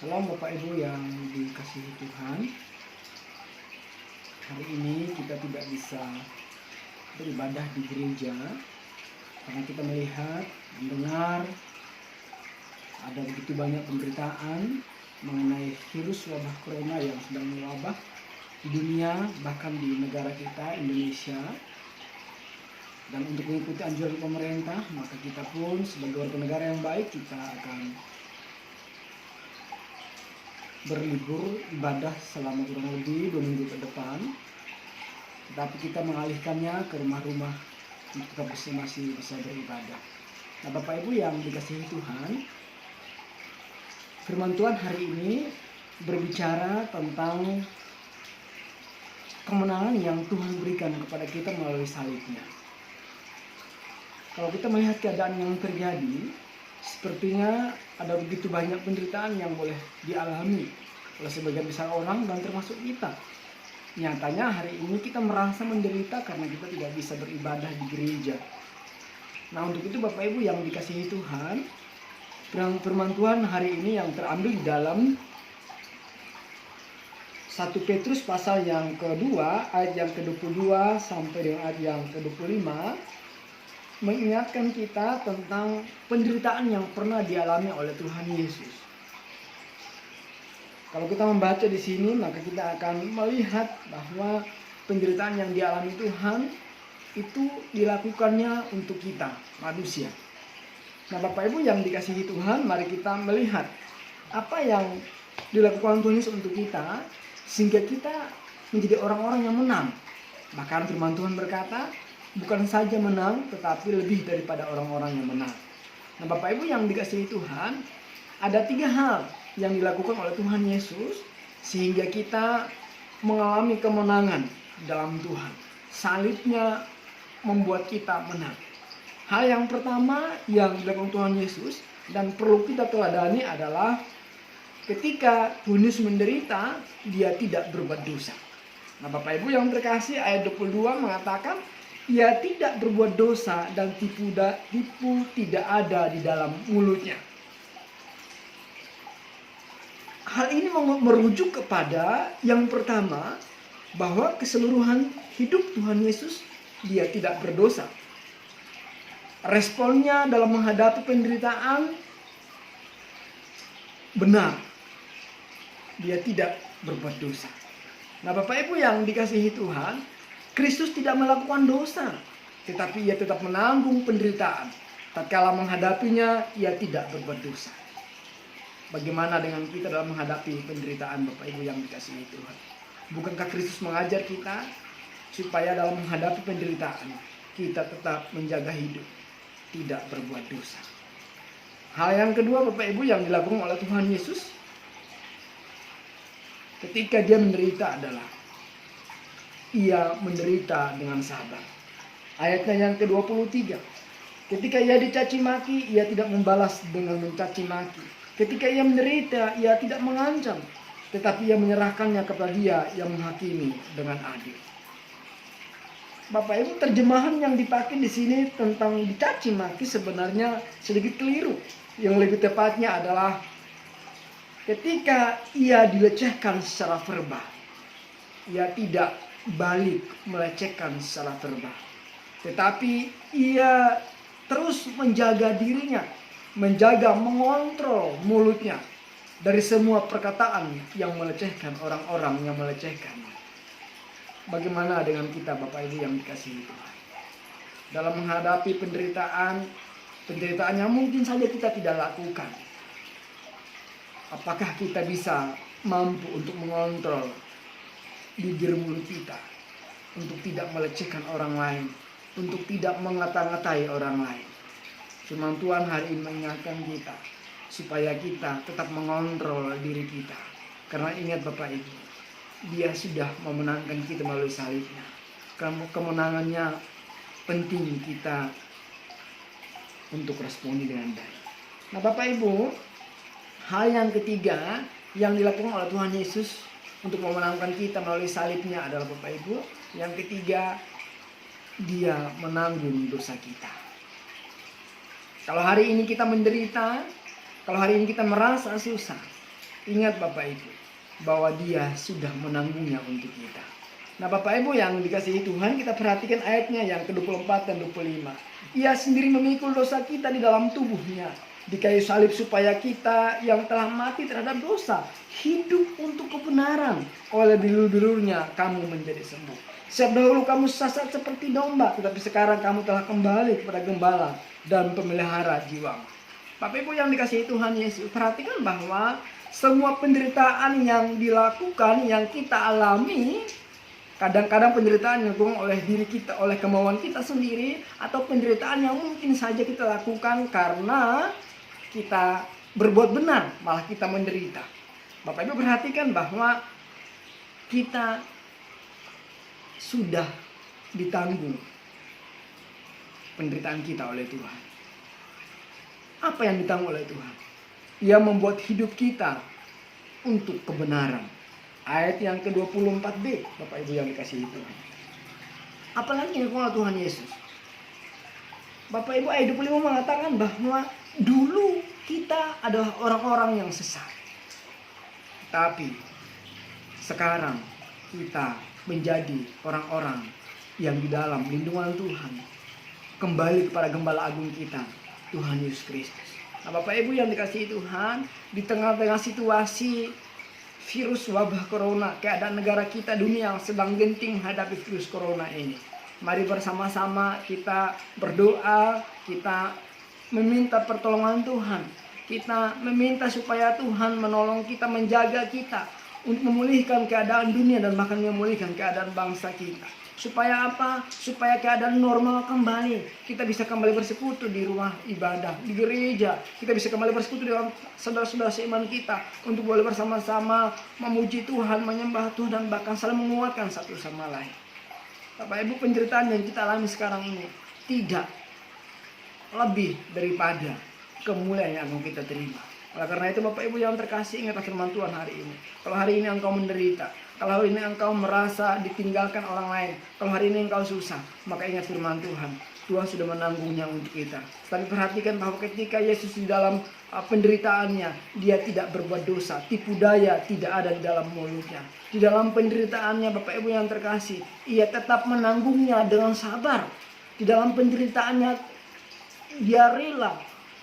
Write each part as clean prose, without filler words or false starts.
Salam Bapak Ibu yang dikasihi Tuhan. Hari ini kita tidak bisa beribadah di gereja karena kita melihat, mendengar ada begitu banyak pemberitaan mengenai virus wabah corona yang sedang mewabah di dunia, bahkan di negara kita, Indonesia. Dan untuk mengikuti anjuran pemerintah, maka kita pun sebagai warga negara yang baik, kita akan berlibur ibadah selama kurang lebih 2 minggu ke depan. Tetapi kita mengalihkannya ke rumah-rumah untuk kita masih bisa beribadah. Nah, Bapak Ibu yang dikasihi Tuhan, firman Tuhan hari ini berbicara tentang kemenangan yang Tuhan berikan kepada kita melalui salibnya. Kalau kita melihat keadaan yang terjadi, sepertinya ada begitu banyak penderitaan yang boleh dialami oleh sebagian besar orang dan termasuk kita. Nyatanya hari ini kita merasa menderita karena kita tidak bisa beribadah di gereja. Nah, untuk itu Bapak Ibu yang dikasihi Tuhan, firman Tuhan hari ini yang terambil di dalam 1 Petrus pasal yang kedua, ayat yang ke-22 sampai dengan ayat yang ke-25, mengingatkan kita tentang penderitaan yang pernah dialami oleh Tuhan Yesus. Kalau kita membaca di sini, maka kita akan melihat bahwa penderitaan yang dialami Tuhan itu dilakukannya untuk kita, manusia. Nah, Bapak Ibu yang dikasihi Tuhan, mari kita melihat apa yang dilakukan Tuhan Yesus untuk kita, sehingga kita menjadi orang-orang yang menang. Bahkan firman Tuhan berkata, bukan saja menang, tetapi lebih daripada orang-orang yang menang. Nah, Bapak Ibu yang dikasihi Tuhan, ada 3 hal yang dilakukan oleh Tuhan Yesus sehingga kita mengalami kemenangan dalam Tuhan. Salibnya membuat kita menang. Hal yang pertama yang dilakukan Tuhan Yesus dan perlu kita teladani adalah ketika Tuhan Yesus menderita, dia tidak berbuat dosa. Nah, Bapak Ibu yang terkasih, ayat 22 mengatakan, ia tidak berbuat dosa dan tipu tidak ada di dalam mulutnya. Hal ini merujuk kepada yang pertama, bahwa keseluruhan hidup Tuhan Yesus dia tidak berdosa. Responnya dalam menghadapi penderitaan benar. Dia tidak berbuat dosa. Nah, Bapak Ibu yang dikasihi Tuhan, Kristus tidak melakukan dosa, tetapi ia tetap menanggung penderitaan. Tatkala menghadapinya, ia tidak berbuat dosa. Bagaimana dengan kita dalam menghadapi penderitaan, Bapak Ibu yang dikasihi Tuhan? Bukankah Kristus mengajar kita supaya dalam menghadapi penderitaan kita tetap menjaga hidup, tidak berbuat dosa? Hal yang kedua, Bapak Ibu, yang dilakukan oleh Tuhan Yesus ketika dia menderita adalah ia menderita dengan sabar. Ayatnya yang ke-23. Ketika ia dicaci maki, ia tidak membalas dengan mencaci maki. Ketika ia menderita, ia tidak mengancam, tetapi ia menyerahkannya kepada Dia yang menghakimi dengan adil. Bapak Ibu, terjemahan yang dipakai di sini tentang dicaci maki sebenarnya sedikit keliru. Yang lebih tepatnya adalah ketika ia dilecehkan secara verbal, ia tidak balik melecehkan secara verbal, tetapi ia terus menjaga dirinya, mengontrol mulutnya dari semua perkataan yang melecehkan orang-orang yang melecehkannya. Bagaimana dengan kita, Bapak Ibu yang dikasihi Tuhan? Dalam menghadapi penderitaan yang mungkin saja kita tidak lakukan, apakah kita bisa mampu untuk mengontrol bibir mulut kita, untuk tidak melecehkan orang lain, untuk tidak mengata-ngatai orang lain? Firman Tuhan hari ini mengingatkan kita supaya kita tetap mengontrol diri kita. Karena ingat Bapak Ibu, Dia sudah memenangkan kita melalui salibnya. Kemenangannya penting kita untuk responi dengan baik. Nah, Bapak Ibu, hal yang ketiga yang dilakukan oleh Tuhan Yesus untuk memenangkan kita melalui salibnya adalah, Bapak Ibu, yang ketiga, Dia menanggung dosa kita. Kalau hari ini kita menderita, kalau hari ini kita merasa susah, Ingat Bapak Ibu, bahwa Dia sudah menanggungnya untuk kita. Nah Bapak Ibu yang dikasihi Tuhan, kita perhatikan ayatnya yang ke-24 dan 25. Ia sendiri memikul dosa kita di dalam tubuhnya di kayu salib, supaya kita yang telah mati terhadap dosa hidup untuk kebenaran. Oleh bilur-bilurnya kamu menjadi sembuh. Sebab dahulu kamu sesat seperti domba, tetapi sekarang kamu telah kembali kepada gembala dan pemelihara jiwamu. Bapak Ibu yang dikasihi Tuhan Yesus, perhatikan bahwa semua penderitaan yang dilakukan, yang kita alami, kadang-kadang penderitaan yang dilakukan oleh diri kita, oleh kemauan kita sendiri, atau penderitaan yang mungkin saja kita lakukan karena kita berbuat benar, malah kita menderita. Bapak Ibu perhatikan bahwa kita sudah ditanggung penderitaan kita oleh Tuhan. Apa yang ditanggung oleh Tuhan? Ia membuat hidup kita untuk kebenaran. Ayat yang ke-24b, Bapak Ibu yang dikasihi Tuhan. Apalagi yang dilakukan Tuhan Yesus. Bapak Ibu, ayat 25 mengatakan bahwa dulu kita adalah orang-orang yang sesat. Tapi sekarang kita menjadi orang-orang yang di dalam lindungan Tuhan. Kembali kepada Gembala Agung kita, Tuhan Yesus Kristus. Nah Bapak Ibu yang dikasihi Tuhan, di tengah-tengah situasi virus wabah corona, keadaan negara kita, dunia yang sedang genting menghadapi virus corona ini, mari bersama-sama kita berdoa, kita meminta pertolongan Tuhan. Kita meminta supaya Tuhan menolong kita, menjaga kita untuk memulihkan keadaan dunia dan bahkan memulihkan keadaan bangsa kita. Supaya apa? Supaya keadaan normal kembali. Kita bisa kembali bersekutu di rumah ibadah, di gereja. Kita bisa kembali bersekutu dengan saudara-saudara seiman kita untuk boleh bersama-sama memuji Tuhan, menyembah Tuhan, dan bahkan saling menguatkan satu sama lain. Bapak Ibu, penderitaan yang kita alami sekarang ini tidak lebih daripada kemuliaan yang akan kita terima. Oleh karena itu Bapak Ibu yang terkasih, ingatlah firman Tuhan hari ini. Kalau hari ini engkau menderita, kalau hari ini engkau merasa ditinggalkan orang lain, kalau hari ini engkau susah, maka ingat firman Tuhan. Tuhan sudah menanggungnya untuk kita. Tapi perhatikan bahwa ketika Yesus di dalam penderitaannya, dia tidak berbuat dosa. Tipu daya tidak ada di dalam mulutnya. Di dalam penderitaannya Bapak Ibu yang terkasih, ia tetap menanggungnya dengan sabar. Di dalam penderitaannya dia rela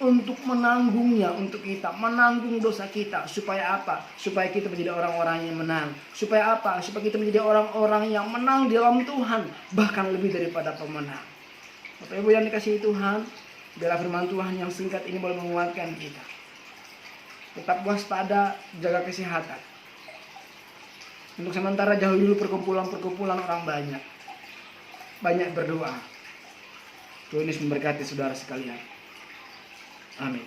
untuk menanggungnya untuk kita, menanggung dosa kita. Supaya apa? Supaya kita menjadi orang-orang yang menang. Supaya apa? Supaya kita menjadi orang-orang yang menang di dalam Tuhan, bahkan lebih daripada pemenang. Bapak Ibu yang dikasihi Tuhan, biarlah firman Tuhan yang singkat ini boleh menguatkan kita. Tetap waspada, jaga kesehatan. Untuk sementara jauhi dulu perkumpulan-perkumpulan orang banyak. Banyak berdoa. Tuhan Yesus memberkati saudara sekalian. Amin.